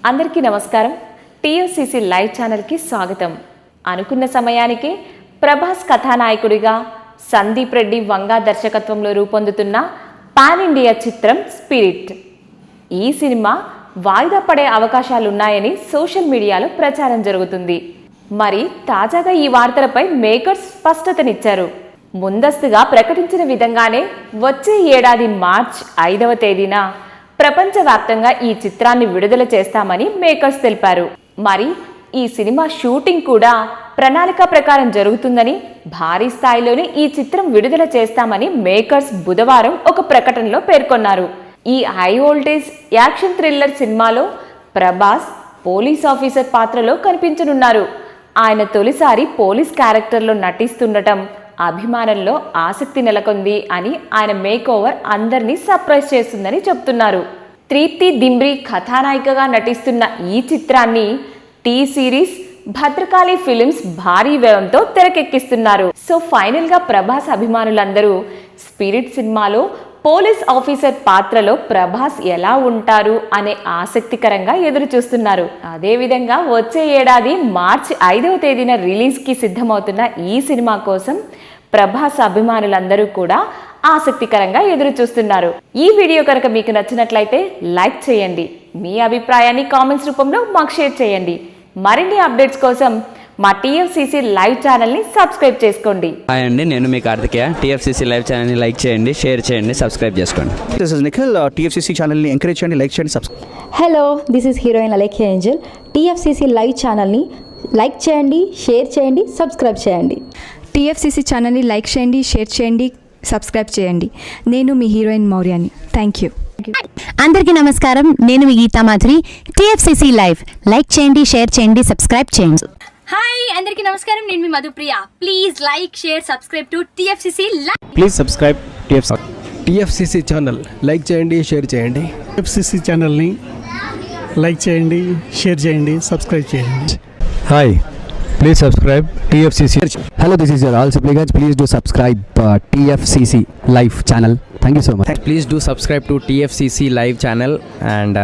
అందరికీ నమస్కారం. TFCC live ఛానల్కి స్వాగతం. అనుకున్న సమయానికి ప్రభాస్ కథానాయకుడిగా సందీప్ రెడ్డి వంగా దర్శకత్వంలో రూపొందుతున్న పాన్ ఇండియా చిత్రం స్పిరిట్. ఈ సినిమా వాయిదా పడే అవకాశాలున్నాయని సోషల్ మీడియాలో ప్రచారం జరుగుతుంది. మరి తాజాగా ఈ వార్తలపై మేకర్స్ స్పష్టతనిచ్చారు. ముందస్తుగా ప్రకటించిన విధంగానే వచ్చే ఏడాది మార్చి 5వ తేదీన ప్రపంచవ్యాప్తంగా ఈ చిత్రాన్ని విడుదల చేస్తామని మేకర్స్ తెలిపారు. మరి ఈ సినిమా షూటింగ్ కూడా ప్రణాళిక ప్రకారం జరుగుతుందని, భారీ స్థాయిలోనే ఈ చిత్రం విడుదల చేస్తామని మేకర్స్ బుధవారం ఒక ప్రకటనలో పేర్కొన్నారు. ఈ హై వోల్టేజ్ యాక్షన్ థ్రిల్లర్ సినిమాలో ప్రభాస్ పోలీస్ ఆఫీసర్ పాత్రలో కనిపించనున్నారు. ఆయన తొలిసారి పోలీస్ క్యారెక్టర్లో నటిస్తుండటం అభిమానుల్లో ఆసక్తి నెలకొంది అని ఆయన మేక్ ఓవర్ అందరినీ సర్ప్రైజ్ చేస్తుందని చెప్తున్నారు. తృప్తి దింబ్రీ కథానాయికగా నటిస్తున్న ఈ చిత్రాన్ని టీ సిరీస్ భద్రకాళి ఫిలిమ్స్ భారీ వ్యయంతో తెరకెక్కిస్తున్నారు. సో ఫైనల్ గా ప్రభాస్ అభిమానులందరూ స్పిరిట్ సినిమాలో పోలీస్ ఆఫీసర్ పాత్రలో ప్రభాస్ ఎలా ఉంటారు అనే ఆసక్తికరంగా ఎదురు చూస్తున్నారు. అదేవిధంగా వచ్చే ఏడాది మార్చి 5వ తేదీన రిలీజ్కి సిద్ధమవుతున్న ఈ సినిమా కోసం ప్రభాస్ అభిమానులందరూ కూడా ఆసక్తికరంగా ఎదురు చూస్తున్నారు. ఈ వీడియో కనుక మీకు నచ్చినట్లయితే లైక్ చేయండి. మీ అభిప్రాయాన్ని కామెంట్స్ రూపంలో మాకు షేర్ చేయండి. మరిన్ని అప్డేట్స్ కోసం మా టీఎఫ్సీసీ లైవ్ ఛానల్ని సబ్స్క్రైబ్ చేసుకోండి. హాయ్ అండి, నేను మీ కార్తికేయ. టీఎఫ్సీసీ లైవ్ ఛానల్ని లైక్ చేయండి, షేర్ చేయండి, సబ్స్క్రైబ్ చేసుకోండి. This is Nikhil. టీఎఫ్సీసీ ఛానల్ని ఎంకరేజ్ చేయండి, లైక్ చేయండి, subscribe. Hello, this is heroine Alekhya Angel. TFCC live ఛానల్ని లైక్ చేయండి, షేర్ చేయండి, సబ్స్క్రైబ్ చేయండి. టీఎఫ్సీసీ ఛానల్ని లైక్ చేయండి, షేర్ చేయండి, సబ్స్క్రైబ్ చేయండి. నేను మీ హీరోయిన్ మౌర్యాని. Thank you. అందరికీ నమస్కారం, నేను మీ Geetha Madhuri. TFCC live like చేయండి, షేర్ చేయండి, సబ్స్క్రైబ్ చేయండి. హాయ్ అందరికీ నమస్కారం, నేను మీ Madhupriya. Please like, share, subscribe to TFCC live. Please subscribe TFCC channel like చేయండి, షేర్ చేయండి. టీఎఫ్సీసీ ఛానల్ని లైక్ చేయండి, షేర్ చేయండి, సబ్స్క్రైబ్ చేయండి. Hi, please subscribe TFCC. Hello, this is your all supplicants. Please do subscribe TFCC live channel. Thank you so much. Please do subscribe to TFCC live channel and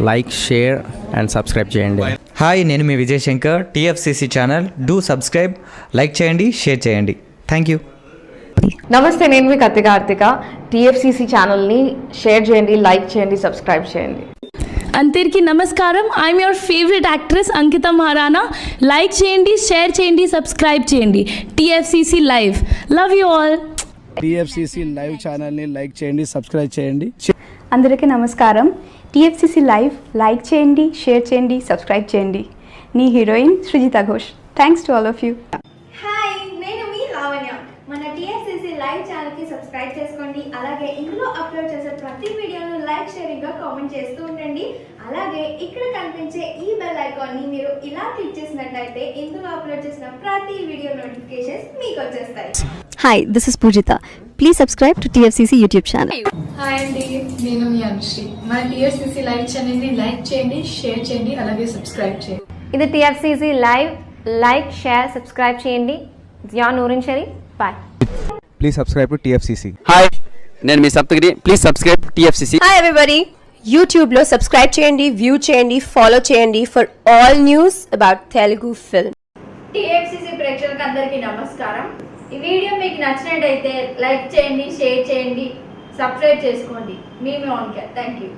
like, share and subscribe చేయండి. హాయ్, నేను మీ Vijay Shankar. TFCC channel do subscribe, like చేయండి, share చేయండి. Thank you. నమస్తే, నేను మీ Karthika. TFCC ఛానల్ని షేర్ చేయండి, లైక్ చేయండి, సబ్స్క్రైబ్ చేయండి. అందరికీ నమస్కారం. I'm your favourite actress Ankita Maharana. Like చేయండి, షేర్ చేయండి, సబ్స్క్రైబ్ చేయండి. TFCC live. Love you all. TFCC live ఛానల్ని లైక్ చేయండి, సబ్స్క్రైబ్ చేయండి. అందరికీ నమస్కారం. టీఎఫ్సీసీ లైవ్ లైక్ చేయండి, షేర్ చేయండి, సబ్స్క్రైబ్ చేయండి. నీ heroine Srujitha Ghosh. Thanks to all of you. Hi, నేను మీ లావణ్య. మన టీఎఫ్సీసీ లైవ్ ఛానల్కి సబ్స్క్రైబ్ చేసుకోండి. అలాగే ఇందులో అప్లోడ్ చేసే ప్రతి వీడియోను లైక్, షేరింగ్గా కామెంట్ చేస్తూ ఉండండి. అలాగే ఇక్కడ కనిపించే ఈ బెల్ ఐకాన్ని మీరు ఇలా క్లిక్ చేసినట్లయితే ఇందులో అప్లోడ్ చేసిన ప్రతి వీడియో నోటిఫికేషన్స్ మీకు వచ్చేస్తాయి. Hi, this is Poojitha. Please subscribe to TFCC YouTube channel. Hi అండి, నేను మీ అనుశ్రీ. మన టీఎఫ్సీసీ లైవ్ ఛానల్ని లైక్ చేయండి, షేర్ చేయండి, అలాగే సబ్స్క్రైబ్ చేయండి. ఇది TFCC live. Like, share, subscribe చేయండి. Jiya Noorin Shereef. Bye. Please subscribe to TFCC. Hi, నేను మీ Saptagiri. Please subscribe TFCC. Hi everybody, యూట్యూబ్లో సబ్స్క్రైబ్ చేయండి, వ్యూ చేయండి, ఫాలో చేయండి for all news about Telugu film. TFCC ప్రేక్షకులకు అందరికీ నమస్కారం. ఈ వీడియో మీకు నచ్చినట్టయితే లైక్ చేయండి, షేర్ చేయండి, సబ్స్క్రైబ్ చేసుకోండి. మీ మౌనిక. Thank you.